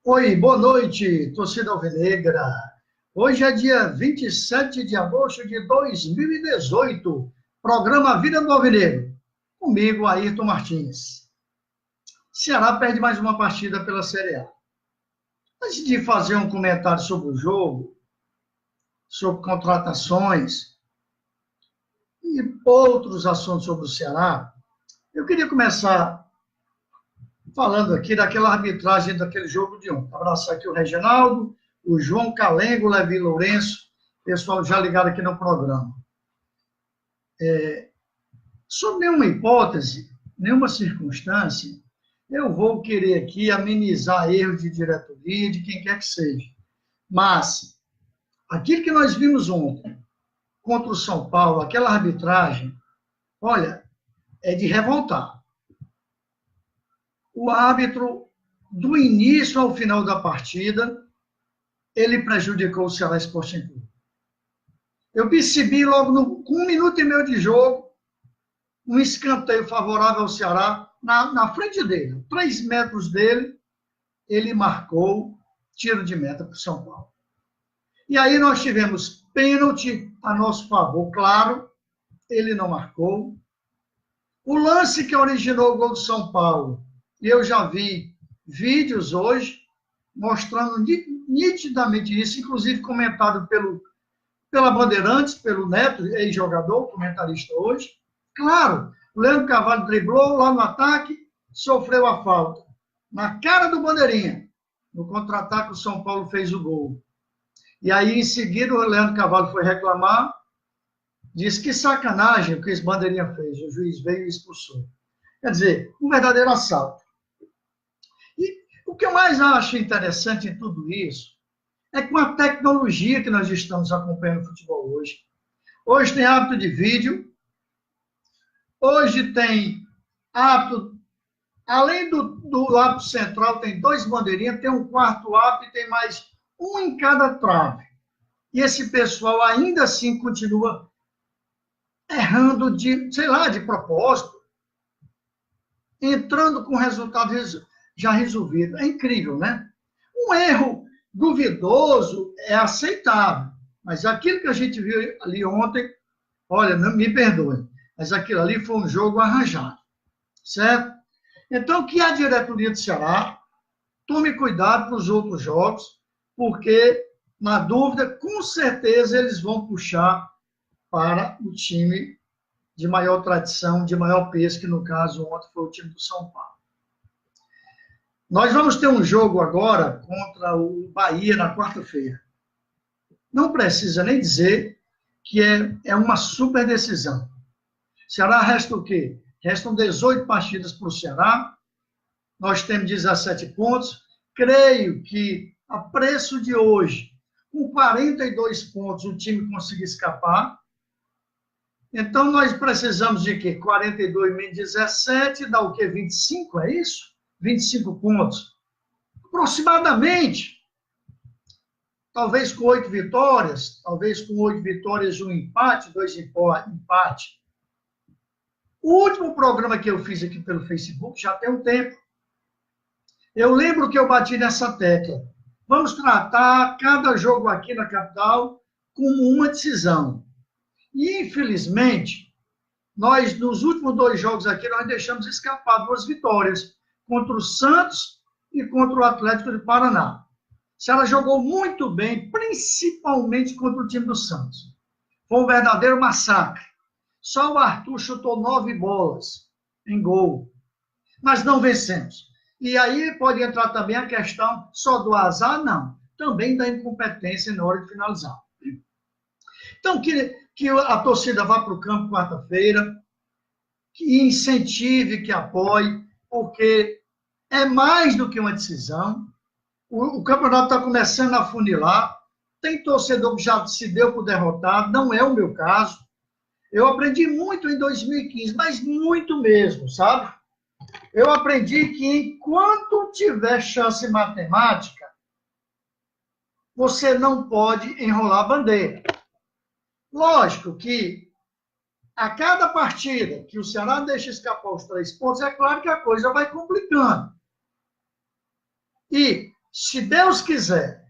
Oi, boa noite, torcida alvinegra. Hoje é dia 27 de agosto de 2018, programa Vida do Alvinegro. Comigo, Ayrton Martins. Ceará perde mais uma partida pela Série A. Antes de fazer um comentário sobre o jogo, sobre contratações e outros assuntos sobre o Ceará, eu queria começar falando aqui daquela arbitragem daquele jogo de ontem. Abraçar aqui o Reginaldo, o João Calengo, o Levi Lourenço, pessoal já ligado aqui no programa. Sob nenhuma hipótese, nenhuma circunstância, eu vou querer aqui amenizar erros de diretoria, de quem quer que seja. Mas, aquilo que nós vimos ontem, contra o São Paulo, aquela arbitragem, olha, é de revoltar. O árbitro, do início ao final da partida, ele prejudicou o Ceará Sporting Clube. Eu percebi logo com 1 minuto e meio de jogo, um escanteio favorável ao Ceará, na frente dele, 3 metros dele, ele marcou tiro de meta para o São Paulo. E aí nós tivemos pênalti a nosso favor, claro, ele não marcou. O lance que originou o gol do São Paulo, eu já vi vídeos hoje mostrando nitidamente isso, inclusive comentado pela Bandeirantes, pelo Neto, ex-jogador, comentarista hoje. Claro, o Leandro Carvalho driblou lá no ataque, sofreu a falta. Na cara do Bandeirinha, no contra-ataque, o São Paulo fez o gol. E aí, em seguida, o Leandro Carvalho foi reclamar, disse que sacanagem o que esse Bandeirinha fez. O juiz veio e expulsou. Quer dizer, um verdadeiro assalto. E o que eu mais acho interessante em tudo isso é com a tecnologia que nós estamos acompanhando o futebol hoje. Hoje tem hábito de vídeo, hoje tem hábito, além do hábito central, tem 2 bandeirinhas, tem um quarto hábito e tem mais um em cada trave. E esse pessoal ainda assim continua errando de propósito, entrando com resultado já resolvido. É incrível, né? Um erro duvidoso é aceitável, mas aquilo que a gente viu ali ontem, olha, não me perdoe, mas aquilo ali foi um jogo arranjado, certo? Então, que a diretoria do Ceará tome cuidado para os outros jogos, porque, na dúvida, com certeza eles vão puxar para o time de maior tradição, de maior peso, que no caso ontem foi o time do São Paulo. Nós vamos ter um jogo agora contra o Bahia na quarta-feira. Não precisa nem dizer que é uma super decisão. Ceará resta o quê? Restam 18 partidas para o Ceará. Nós temos 17 pontos. Creio que, a preço de hoje, com 42 pontos, o time conseguir escapar. Então, nós precisamos de quê? 42 menos 17, dá o quê? 25, é isso? 25 pontos. Aproximadamente. Talvez com 8 vitórias, talvez com 8 vitórias e um empate, 2 empates. O último programa que eu fiz aqui pelo Facebook já tem um tempo. Eu lembro que eu bati nessa tecla. Vamos tratar cada jogo aqui na capital como uma decisão. E, infelizmente, nós, nos últimos 2 jogos aqui, nós deixamos escapar 2 vitórias, contra o Santos e contra o Atlético de Paraná. O Ceará jogou muito bem, principalmente contra o time do Santos. Foi um verdadeiro massacre. Só o Arthur chutou 9 bolas em gol. Mas não vencemos. E aí pode entrar também a questão só do azar? Não. Também da incompetência na hora de finalizar. Então, que a torcida vá para o campo quarta-feira, que incentive, que apoie, porque é mais do que uma decisão. O campeonato está começando a funilar. Tem torcedor que já se deu por derrotado, não é o meu caso. Eu aprendi muito em 2015, mas muito mesmo, sabe? Eu aprendi que enquanto tiver chance matemática, você não pode enrolar a bandeira. Lógico que a cada partida que o Ceará deixa escapar os 3 pontos, é claro que a coisa vai complicando. E Se Deus quiser,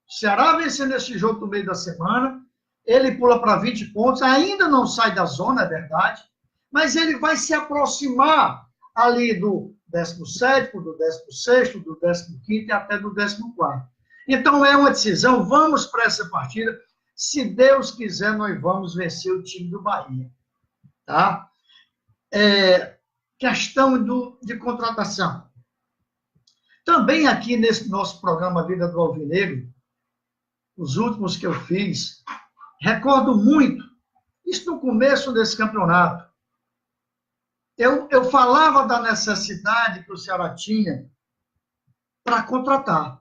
o Ceará vencendo esse jogo no meio da semana, ele pula para 20 pontos, ainda não sai da zona, é verdade, mas ele vai se aproximar ali do 17º, do 16º, do 15º e até do 14º. Então, é uma decisão, vamos para essa partida. Se Deus quiser, nós vamos vencer o time do Bahia. Tá? Questão de contratação. Também aqui nesse nosso programa Vida do Alvinegro, os últimos que eu fiz, recordo muito, isso no começo desse campeonato. Eu falava da necessidade que o Ceará tinha para contratar.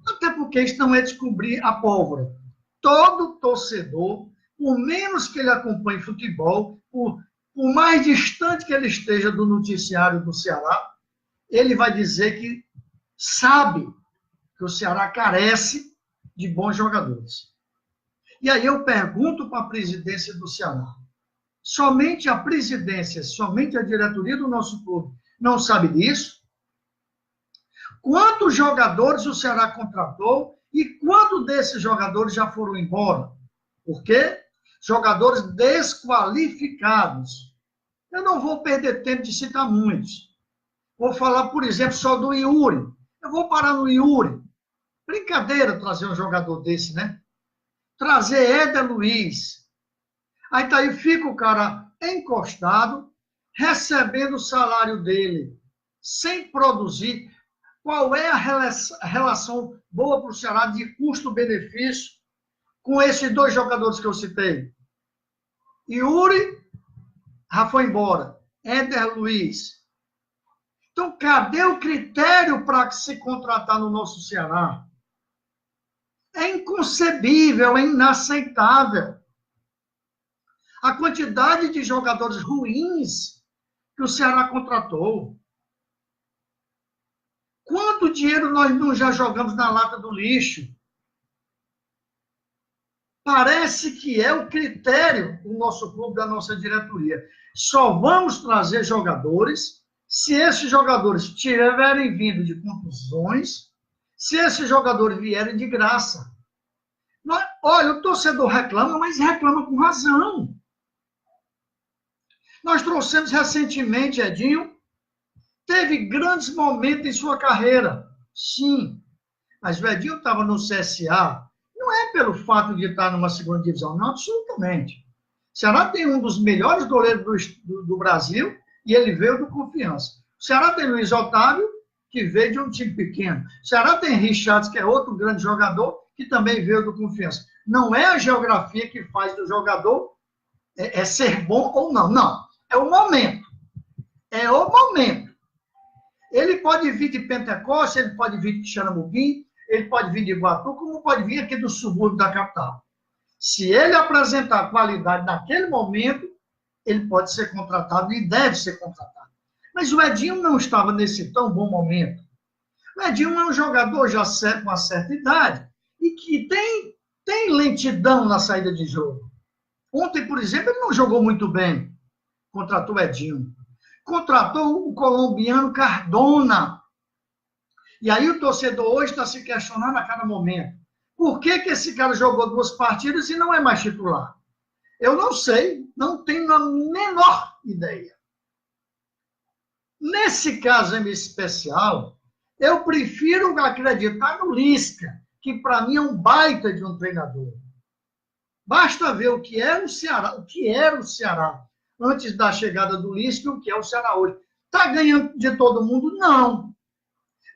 Até porque isso não é descobrir a pólvora. Todo torcedor, por menos que ele acompanhe futebol, por mais distante que ele esteja do noticiário do Ceará, ele vai dizer que sabe que o Ceará carece de bons jogadores. E aí eu pergunto para a presidência do Ceará, somente a presidência, somente a diretoria do nosso clube não sabe disso? Quantos jogadores o Ceará contratou e quantos desses jogadores já foram embora? Por quê? Jogadores desqualificados. Eu não vou perder tempo de citar muitos. Vou falar, por exemplo, só do Yuri. Eu vou parar no Yuri. Brincadeira trazer um jogador desse, né? Trazer Éder Luiz. Aí fica o cara encostado, recebendo o salário dele, sem produzir. Qual é a relação boa para o Ceará de custo-benefício com esses dois jogadores que eu citei? Yuri já foi embora. Éder Luiz. Então, cadê o critério para se contratar no nosso Ceará? É inconcebível, é inaceitável. A quantidade de jogadores ruins que o Ceará contratou. Quanto dinheiro nós não já jogamos na lata do lixo? Parece que é o critério do nosso clube, da nossa diretoria. Só vamos trazer jogadores se esses jogadores tiverem vindo de contusões, se esses jogadores vierem de graça. Olha, o torcedor reclama, mas reclama com razão. Nós trouxemos recentemente, Edinho, teve grandes momentos em sua carreira, sim, mas o Edinho estava no CSA, não é pelo fato de estar numa segunda divisão, não, absolutamente. O Ceará tem um dos melhores goleiros do Brasil e ele veio do Confiança. O Ceará tem Luiz Otávio, que veio de um time pequeno. O Ceará tem Richards, que é outro grande jogador, que também veio do Confiança. Não é a geografia que faz do jogador ser bom ou não. Não. É o momento. É o momento. Ele pode vir de Pentecoste, ele pode vir de Xaramubim, ele pode vir de Iguatu, como pode vir aqui do subúrbio da capital. Se ele apresentar qualidade naquele momento, ele pode ser contratado e deve ser contratado. Mas o Edinho não estava nesse tão bom momento. O Edinho é um jogador já com uma certa idade e que tem lentidão na saída de jogo. Ontem, por exemplo, ele não jogou muito bem. Contratou o Edinho. Contratou o colombiano Cardona. E aí o torcedor hoje está se questionando a cada momento. Por que esse cara jogou 2 partidas e não é mais titular? Eu não sei, não tenho a menor ideia. Nesse caso em especial, eu prefiro acreditar no Lisca, que para mim é um baita de um treinador. Basta ver o que era o Ceará antes da chegada do Lisca e o que é o Ceará hoje. Está ganhando de todo mundo? Não.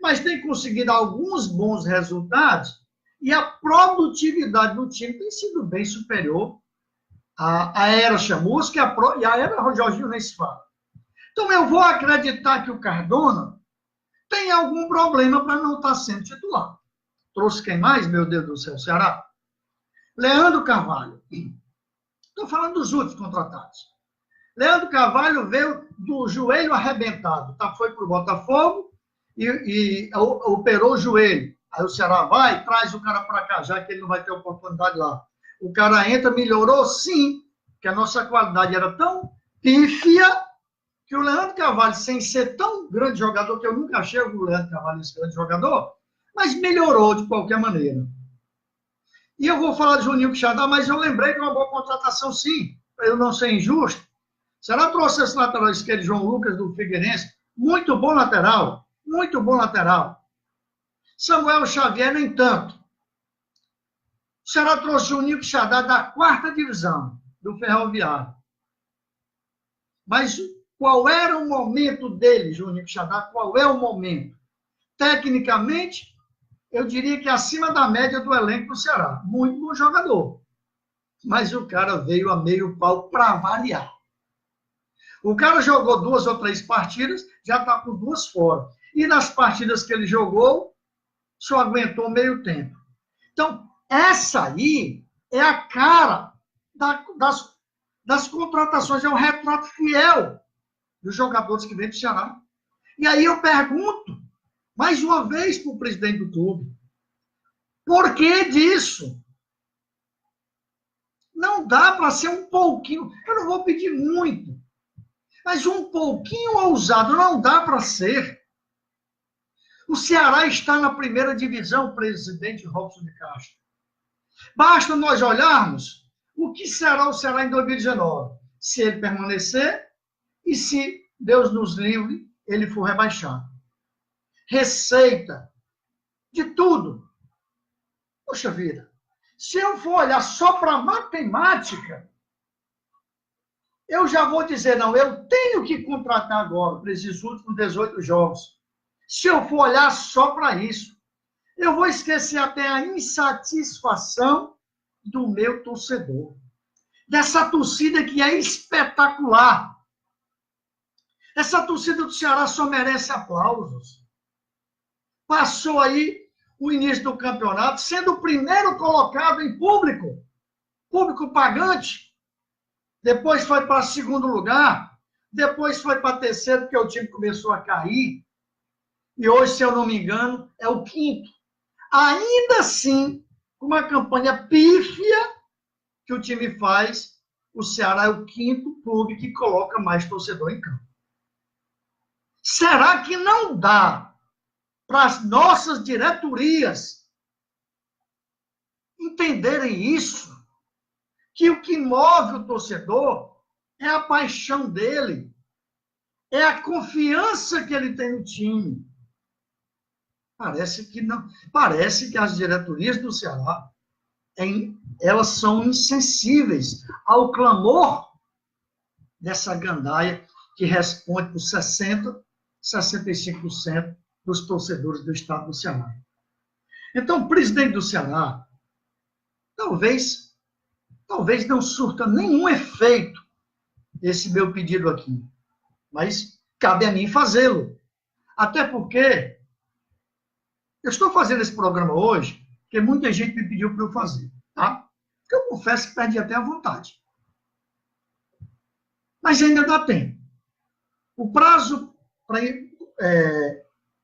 Mas tem conseguido alguns bons resultados e a produtividade do time tem sido bem superior à era Chamusca e à era Jorginho nem se fala. Então eu vou acreditar que o Cardona tem algum problema para não estar sendo titular. Trouxe quem mais, meu Deus do céu, Ceará? Leandro Carvalho. Estou falando dos últimos contratados. Leandro Carvalho veio do joelho arrebentado. Foi para o Botafogo e operou o joelho. Aí o Ceará vai, traz o cara para cá, já que ele não vai ter oportunidade lá. O cara entra, melhorou, sim, que a nossa qualidade era tão pífia que o Leandro Carvalho, sem ser tão grande jogador, que eu nunca achei o Leandro Carvalho esse grande jogador, mas melhorou de qualquer maneira. E eu vou falar de Juninho Quixadá, mas eu lembrei de uma boa contratação, sim, para eu não ser injusto. Será que trouxe esse lateral esquerdo, João Lucas, do Figueirense? Muito bom lateral, muito bom lateral. Samuel Xavier, nem tanto. O Ceará trouxe Juninho Quixadá da 4ª divisão do Ferroviário. Mas qual era o momento dele, Juninho Quixadá? Qual é o momento? Tecnicamente, eu diria que acima da média do elenco do Ceará. Muito bom jogador. Mas o cara veio a meio pau para variar. O cara jogou 2 ou 3 partidas, já está com 2 fora. E nas partidas que ele jogou, só aguentou meio tempo. Então, essa aí é a cara das contratações, é o retrato fiel dos jogadores que vêm do Ceará. E aí eu pergunto, mais uma vez, para o presidente do clube, por que disso? Não dá para ser um pouquinho, eu não vou pedir muito, mas um pouquinho ousado, não dá para ser. O Ceará está na 1ª divisão, presidente Robson de Castro. Basta nós olharmos o que será o Ceará em 2019, se ele permanecer e se, Deus nos livre, ele for rebaixado. Receita de tudo. Poxa vida, se eu for olhar só para matemática, eu já vou dizer, não, eu tenho que contratar agora para esses últimos 18 jogos. Se eu for olhar só para isso, eu vou esquecer até a insatisfação do meu torcedor. Dessa torcida que é espetacular. Essa torcida do Ceará só merece aplausos. Passou aí o início do campeonato, sendo o primeiro colocado em público pagante. Depois foi para 2º lugar, depois foi para 3º, porque o time começou a cair. E hoje, se eu não me engano, é o 5º. Ainda assim, com uma campanha pífia que o time faz, o Ceará é o 5º clube que coloca mais torcedor em campo. Será que não dá para as nossas diretorias entenderem isso? Que o que move o torcedor é a paixão dele, é a confiança que ele tem no time. Parece que não. Parece que as diretorias do Ceará, elas são insensíveis ao clamor dessa gandaia que responde por 60%, 65% dos torcedores do estado do Ceará. Então, o presidente do Ceará talvez não surta nenhum efeito esse meu pedido aqui, mas cabe a mim fazê-lo. Até porque eu estou fazendo esse programa hoje porque muita gente me pediu para eu fazer, tá? Porque eu confesso que perdi até a vontade. Mas ainda dá tempo. O prazo para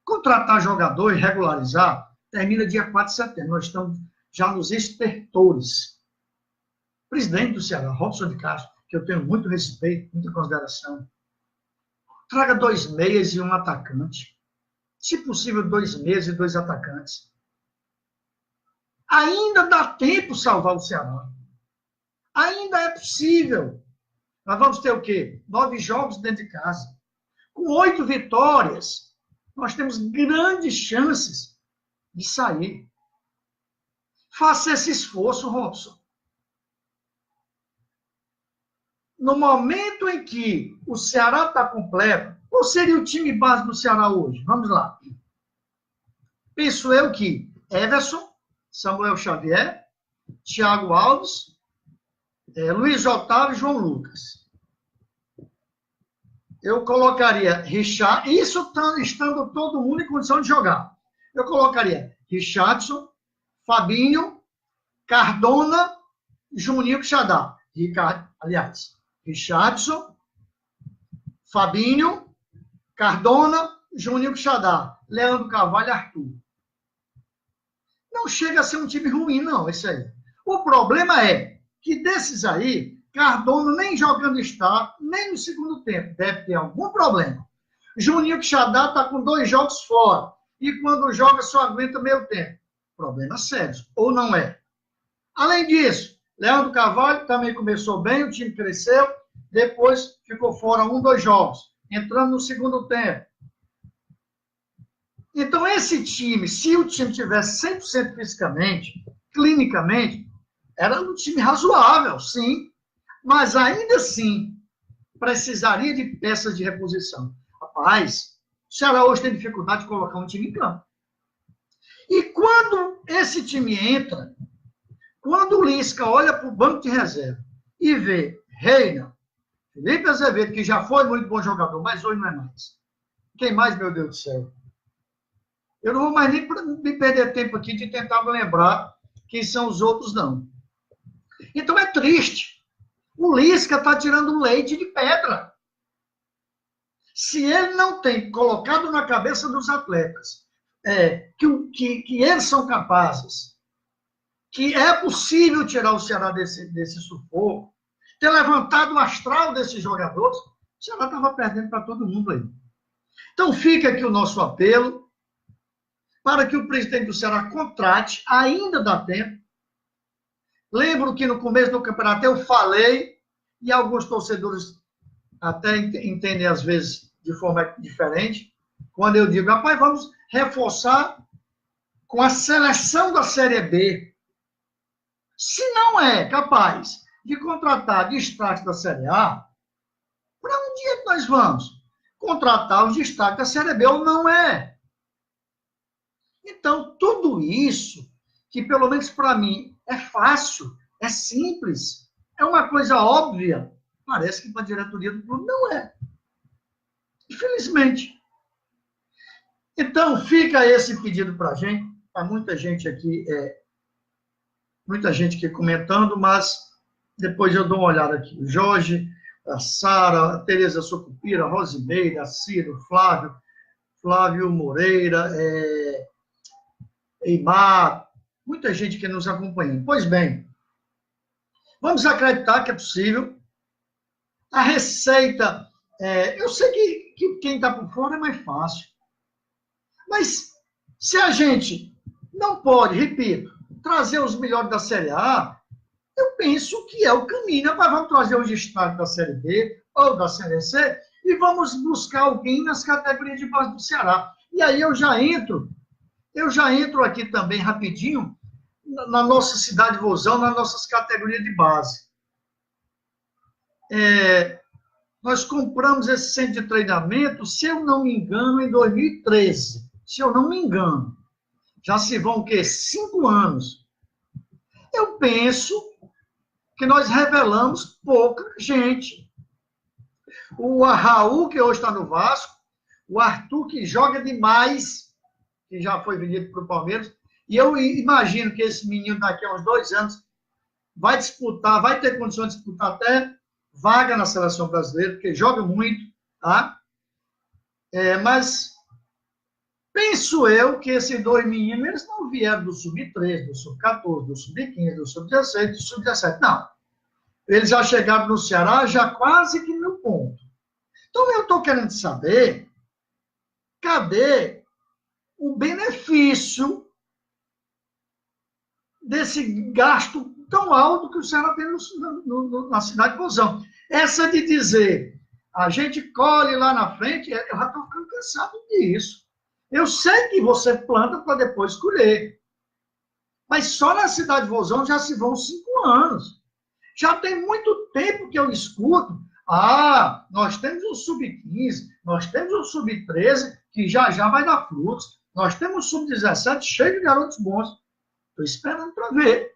contratar jogador e regularizar termina dia 4 de setembro. Nós estamos já nos estertores. O presidente do Ceará, Robson de Castro, que eu tenho muito respeito, muita consideração, traga 2 meias e um atacante. Se possível, 2 meias e 2 atacantes. Ainda dá tempo salvar o Ceará. Ainda é possível. Nós vamos ter o quê? 9 jogos dentro de casa. Com 8 vitórias, nós temos grandes chances de sair. Faça esse esforço, Robson. No momento em que o Ceará está completo, qual seria o time base do Ceará hoje? Vamos lá. Penso eu que Everson, Samuel Xavier, Thiago Alves, Luiz Otávio e João Lucas. Eu colocaria Richard, isso estando todo mundo em condição de jogar. Eu colocaria Richardson, Fabinho, Cardona, Juninho Quixadá. Richardson, Fabinho, Cardona, Juninho Quixadá, Leandro Carvalho e Arthur. Não chega a ser um time ruim, não, esse aí. O problema é que desses aí, Cardona nem jogando está, nem no segundo tempo. Deve ter algum problema. Juninho Quixadá está com 2 jogos fora. e quando joga só aguenta meio tempo. Problemas sérios, ou não é? Além disso, Leandro Carvalho também começou bem, o time cresceu, depois ficou fora 1, 2 jogos, entrando no segundo tempo. Então, esse time, se o time tivesse 100% fisicamente, clinicamente, era um time razoável, sim, mas ainda assim precisaria de peças de reposição. Rapaz, o Ceará hoje tem dificuldade de colocar um time em campo. E quando esse time entra, quando o Lisca olha para o banco de reserva e vê Reina, Felipe Azevedo, que já foi muito bom jogador, mas hoje não é mais. Quem mais, meu Deus do céu? Eu não vou mais nem me perder tempo aqui de tentar me lembrar quem são os outros, não. Então é triste. O Lisca está tirando leite de pedra. Se ele não tem colocado na cabeça dos atletas que eles são capazes, que é possível tirar o Ceará desse sufoco, ter levantado o astral desses jogadores, o Ceará estava perdendo para todo mundo aí. Então fica aqui o nosso apelo para que o presidente do Ceará contrate, ainda dá tempo. Lembro que no começo do campeonato eu falei, e alguns torcedores até entendem às vezes de forma diferente, quando eu digo, rapaz, vamos reforçar com a seleção da Série B. Se não é capaz de contratar destaques da Série A, para onde é que nós vamos? Contratar os destaques da Série B ou não é? Então, tudo isso, que pelo menos para mim é fácil, é simples, é uma coisa óbvia, parece que para a diretoria do clube não é. Infelizmente. Então, fica esse pedido para a gente, para muita gente aqui comentando, mas depois eu dou uma olhada aqui. O Jorge, a Sara, a Tereza Sucupira, a Rosimeira, a Ciro, Flávio Moreira, Eimar, muita gente que nos acompanha. Pois bem, vamos acreditar que é possível. A receita, eu sei que quem está por fora é mais fácil. Mas se a gente não pode, repito, trazer os melhores da Série A, eu penso que é o caminho. Mas vamos trazer os destaques da Série B ou da Série C e vamos buscar alguém nas categorias de base do Ceará. E aí eu já entro aqui também rapidinho na nossa cidade de Vozão, nas nossas categorias de base. Nós compramos esse centro de treinamento, se eu não me engano, em 2013. Se eu não me engano. Já se vão, o quê? 5 anos. Eu penso que nós revelamos pouca gente. O Raul, que hoje está no Vasco, o Arthur, que joga demais, que já foi vendido para o Palmeiras, e eu imagino que esse menino daqui a uns 2 anos vai disputar, vai ter condições de disputar até vaga na seleção brasileira, porque joga muito, tá? Mas penso eu que esses 2 meninos, eles não vieram do Sub-13, do Sub-14, do Sub-15, do Sub-16, do Sub-17, não. Eles já chegaram no Ceará já quase que no ponto. Então, eu estou querendo saber, cadê o benefício desse gasto tão alto que o Ceará tem na cidade de Vozão? Essa de dizer, a gente colhe lá na frente, eu já estou ficando cansado disso. Eu sei que você planta para depois colher. Mas só na cidade de Vozão já se vão 5 anos. Já tem muito tempo que eu escuto, nós temos um Sub-15, nós temos um Sub-13, que já vai dar frutos. Nós temos um Sub-17 cheio de garotos bons. Estou esperando para ver.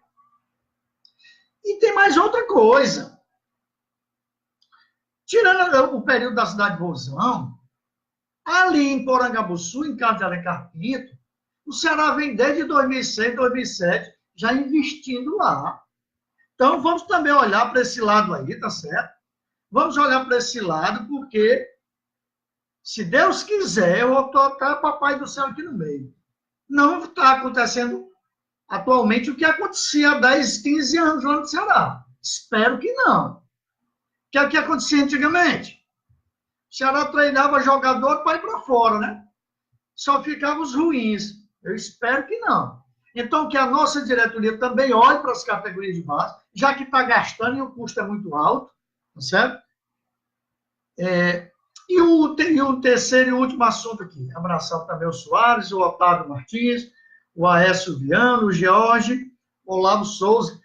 E tem mais outra coisa. Tirando o período da cidade de Vozão, ali em Porangabuçu, em Casa de Alencar Pinto, o Ceará vem desde 2006, 2007, já investindo lá. Então, vamos também olhar para esse lado aí, tá certo? Vamos olhar para esse lado, porque, se Deus quiser, eu vou tocar Papai do Céu aqui no meio. Não está acontecendo atualmente o que acontecia há 10, 15 anos lá no Ceará. Espero que não. Que é o que acontecia antigamente. O Ceará treinava jogador para ir para fora, né? só ficavam os ruins. Eu espero que não. Então, que a nossa diretoria também olhe para as categorias de base, já que está gastando e o custo é muito alto, tá certo? E o terceiro e último assunto aqui, abraçar também o Soares, o Otávio Martins, o Aécio Viano, o George, o Olavo Souza,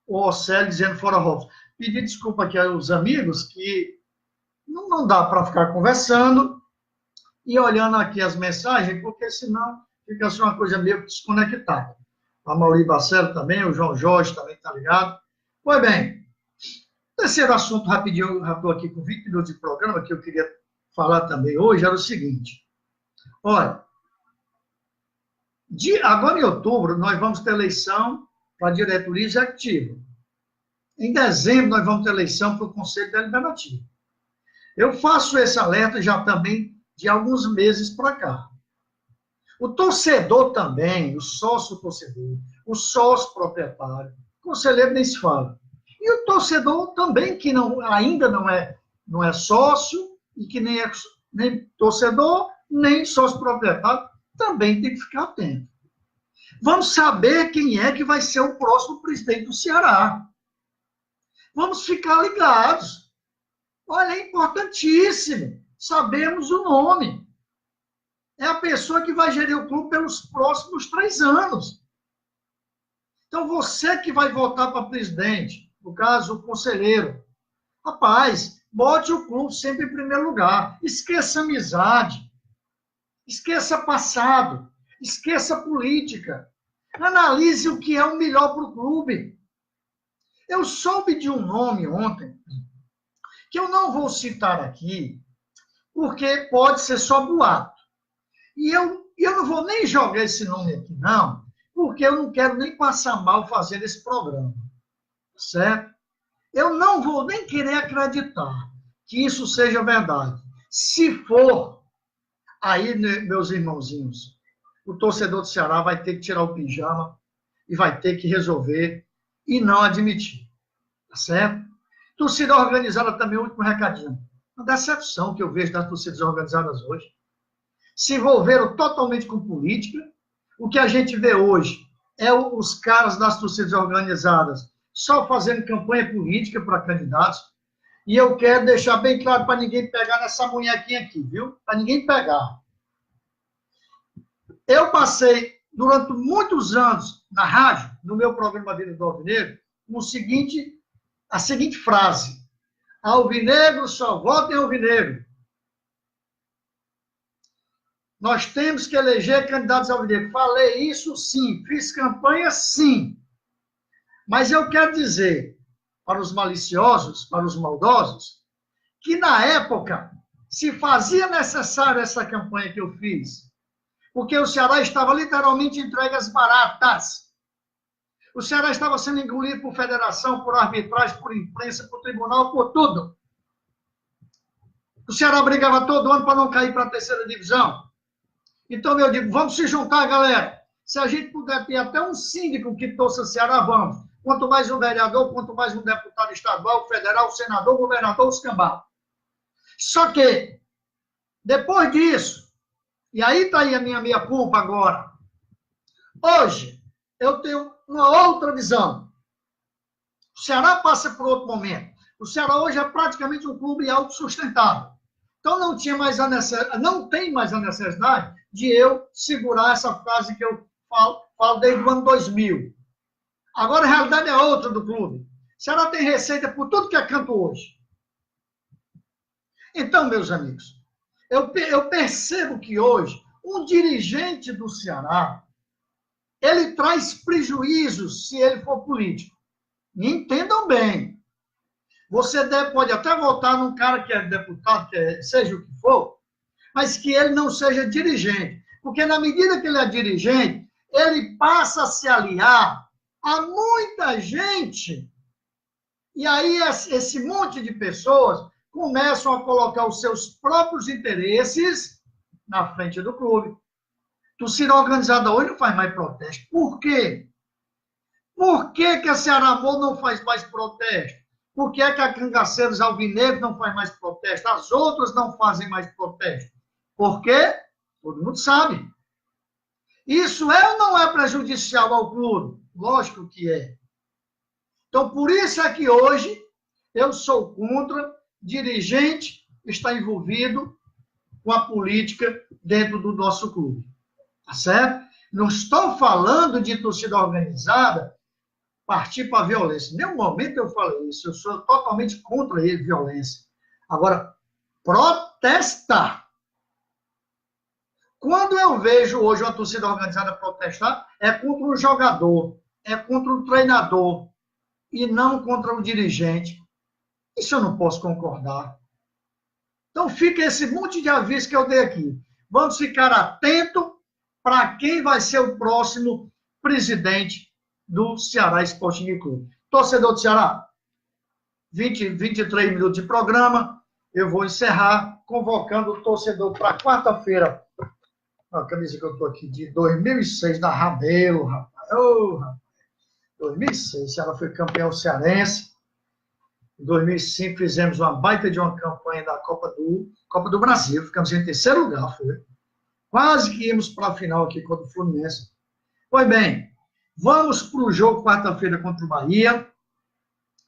o Océlio dizendo fora Robson. Pedir desculpa aqui aos amigos que não dá para ficar conversando e olhando aqui as mensagens, porque senão fica assim uma coisa meio desconectada. A Mauri Bacelo também, o João Jorge também está ligado. Pois bem, terceiro assunto rapidinho, já estou aqui com 20 minutos de programa, que eu queria falar também hoje, era o seguinte. Olha, agora em outubro, nós vamos ter eleição para a diretoria executiva. Em dezembro, nós vamos ter eleição para o Conselho Deliberativo. Eu faço esse alerta já também de alguns meses para cá. O torcedor também, o sócio-torcedor, o sócio-proprietário, o conselheiro nem se fala. E o torcedor também, que ainda não é sócio, e que nem torcedor, nem sócio-proprietário, também tem que ficar atento. Vamos saber quem é que vai ser o próximo presidente do Ceará. Vamos ficar ligados. Olha, é importantíssimo. Sabemos o nome. É a pessoa que vai gerir o clube pelos próximos 3 anos. Então, você que vai votar para presidente, no caso, o conselheiro, rapaz, bote o clube sempre em primeiro lugar. Esqueça amizade. Esqueça passado. Esqueça política. Analise o que é o melhor para o clube. Eu soube de um nome ontem, que eu não vou citar aqui, porque pode ser só boato. E eu não vou nem jogar esse nome aqui, não, porque eu não quero nem passar mal fazendo esse programa, certo? Eu não vou nem querer acreditar que isso seja verdade. Se for, aí, meus irmãozinhos, o torcedor do Ceará vai ter que tirar o pijama e vai ter que resolver e não admitir, tá certo? Torcida organizada também, último recadinho. Uma decepção que eu vejo das torcidas organizadas hoje. Se envolveram totalmente com política. O que a gente vê hoje é os caras das torcidas organizadas só fazendo campanha política para candidatos. E eu quero deixar bem claro para ninguém pegar nessa munhequinha aqui, viu? Para ninguém pegar. Eu passei durante muitos anos na rádio, no meu programa Vida do Alvinegro, a seguinte frase: alvinegro só vota em alvinegro. Nós temos que eleger candidatos alvinegros. Falei isso sim, fiz campanha sim. Mas eu quero dizer para os maliciosos, para os maldosos, que na época se fazia necessário essa campanha que eu fiz, porque o Ceará estava literalmente entregue às baratas. O Ceará estava sendo engolido por federação, por arbitragem, por imprensa, por tribunal, por tudo. O Ceará brigava todo ano para não cair para a terceira divisão. Então, eu digo, vamos se juntar, galera. Se a gente puder ter até um síndico que torça o Ceará, vamos. Quanto mais um vereador, quanto mais um deputado estadual, federal, senador, governador, os cambal. Só que, depois disso, e aí está aí a minha culpa agora, hoje, eu tenho uma outra visão. O Ceará passa por outro momento. O Ceará hoje é praticamente um clube autossustentável. Então, não tem mais a necessidade de eu segurar essa frase que eu falo desde o ano 2000. Agora, a realidade é outra do clube. O Ceará tem receita por tudo que é canto hoje. Então, meus amigos, eu percebo que hoje um dirigente do Ceará, ele traz prejuízos se ele for político. Me entendam bem. Você pode até votar num cara que é deputado, seja o que for, mas que ele não seja dirigente. Porque na medida que ele é dirigente, ele passa a se aliar a muita gente. E aí esse monte de pessoas começam a colocar os seus próprios interesses na frente do clube. Torcida organizada hoje não faz mais protesto. Por quê? Por que a Ceará Amor não faz mais protesto? Por que a Cangaceiros Alvinegros não faz mais protesto? As outras não fazem mais protesto. Por quê? Todo mundo sabe. Isso é ou não é prejudicial ao clube? Lógico que é. Então, por isso é que hoje eu sou contra dirigente estar envolvido com a política dentro do nosso clube. Tá certo? Não estou falando de torcida organizada partir para a violência. Em nenhum momento eu falei isso. Eu sou totalmente contra a violência. Agora, protestar. Quando eu vejo hoje uma torcida organizada protestar, é contra o jogador, é contra o treinador, e não contra o dirigente. Isso eu não posso concordar. Então fica esse monte de aviso que eu dei aqui. Vamos ficar atentos para quem vai ser o próximo presidente do Ceará Sporting Clube. Torcedor do Ceará, 23 minutos de programa, eu vou encerrar convocando o torcedor para quarta-feira. A camisa que eu estou aqui, de 2006, da Rabelo, rapaz. Oh, rapaz. 2006, o Ceará foi campeão cearense. Em 2005, fizemos uma baita de uma campanha da Copa do Brasil. Ficamos em terceiro lugar, foi. Quase que íamos para a final aqui contra o Fluminense. Pois bem, vamos para o jogo quarta-feira contra o Bahia.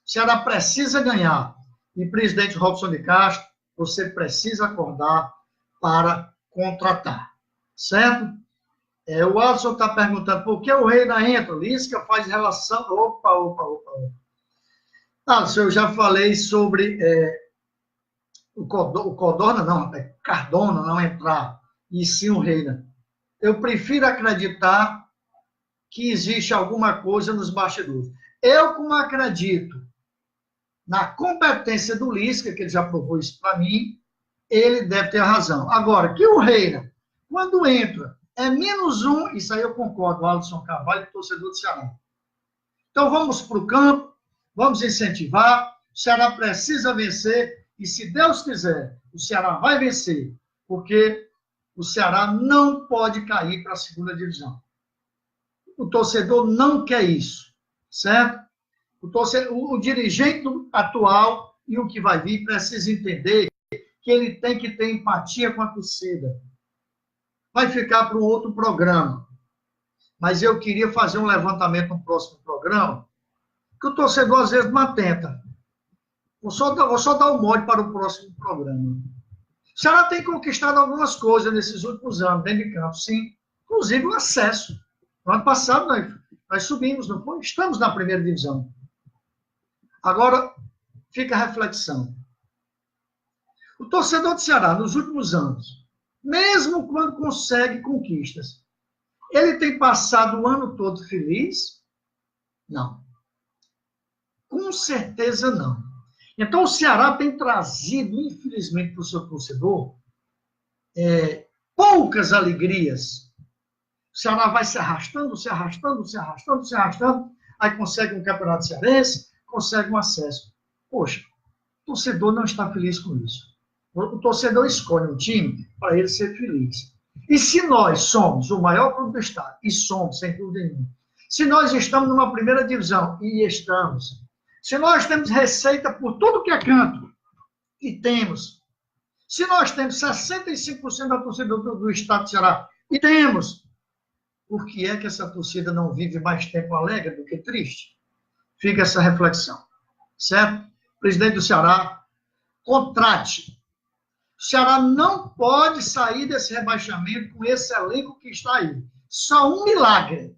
O Ceará precisa ganhar. E, presidente Robson de Castro, você precisa acordar para contratar. Certo? O Alisson está perguntando por que o Reina entra? Lisca faz relação... Opa. Alisson, eu já falei sobre o Codorna, não, Cardona não entrar, e sim o Reina. Eu prefiro acreditar que existe alguma coisa nos bastidores. Eu, como acredito na competência do Lisca, que ele já provou isso para mim, ele deve ter razão. Agora, que o Reina, quando entra, é -1, isso aí eu concordo, Alisson Carvalho, torcedor do Ceará. Então vamos para o campo, vamos incentivar, o Ceará precisa vencer, e se Deus quiser, o Ceará vai vencer, porque o Ceará não pode cair para a segunda divisão. O torcedor não quer isso, certo? O dirigente atual e o que vai vir precisa entender que ele tem que ter empatia com a torcida. Vai ficar para um outro programa. Mas eu queria fazer um levantamento no próximo programa, que o torcedor às vezes não atenta. Vou só dar um molde para o próximo programa. O Ceará tem conquistado algumas coisas nesses últimos anos, dentro de campo, sim. Inclusive o acesso. No ano passado nós subimos, não foi? Estamos na primeira divisão. Agora, fica a reflexão. O torcedor do Ceará, nos últimos anos, mesmo quando consegue conquistas, ele tem passado o ano todo feliz? Não. Com certeza não. Então, o Ceará tem trazido, infelizmente, para o seu torcedor, poucas alegrias. O Ceará vai se arrastando, aí consegue um campeonato cearense, consegue um acesso. Poxa, o torcedor não está feliz com isso. O torcedor escolhe um time para ele ser feliz. E se nós somos o maior clube do estado, e somos, sem dúvida nenhuma, se nós estamos numa primeira divisão, e estamos, se nós temos receita por tudo que é canto, e temos, se nós temos 65% da torcida do estado do Ceará, e temos, por que é que essa torcida não vive mais tempo alegre do que triste? Fica essa reflexão, certo? Presidente do Ceará, contrate. O Ceará não pode sair desse rebaixamento com esse elenco que está aí. Só um milagre.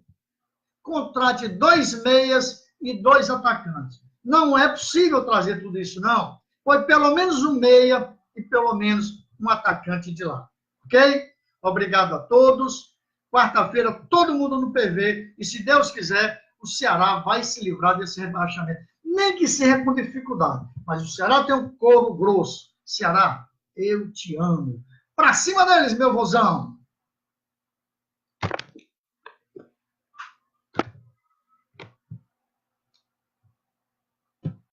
Contrate 2 meias e 2 atacantes. Não é possível trazer tudo isso, não. Foi pelo menos um meia e pelo menos um atacante de lá. Ok? Obrigado a todos. Quarta-feira, todo mundo no PV. E se Deus quiser, o Ceará vai se livrar desse rebaixamento. Nem que seja com dificuldade. Mas o Ceará tem um couro grosso. Ceará, eu te amo. Pra cima deles, meu vozão!